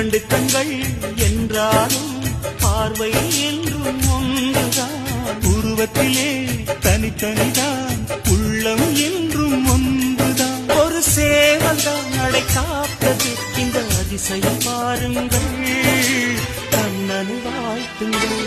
இரண்டு கண்கள் என்றாலும் பார்வை என்றும் ஒன்றுதான். உருவத்திலே தனித்தனிதான், உள்ளம் என்றும் ஒன்றுதான். ஒரு சேவல்தான் நடை காப்பது, இந்த அதிசயம் பாருங்கள், கண்ணனை வாழ்த்துங்கள்.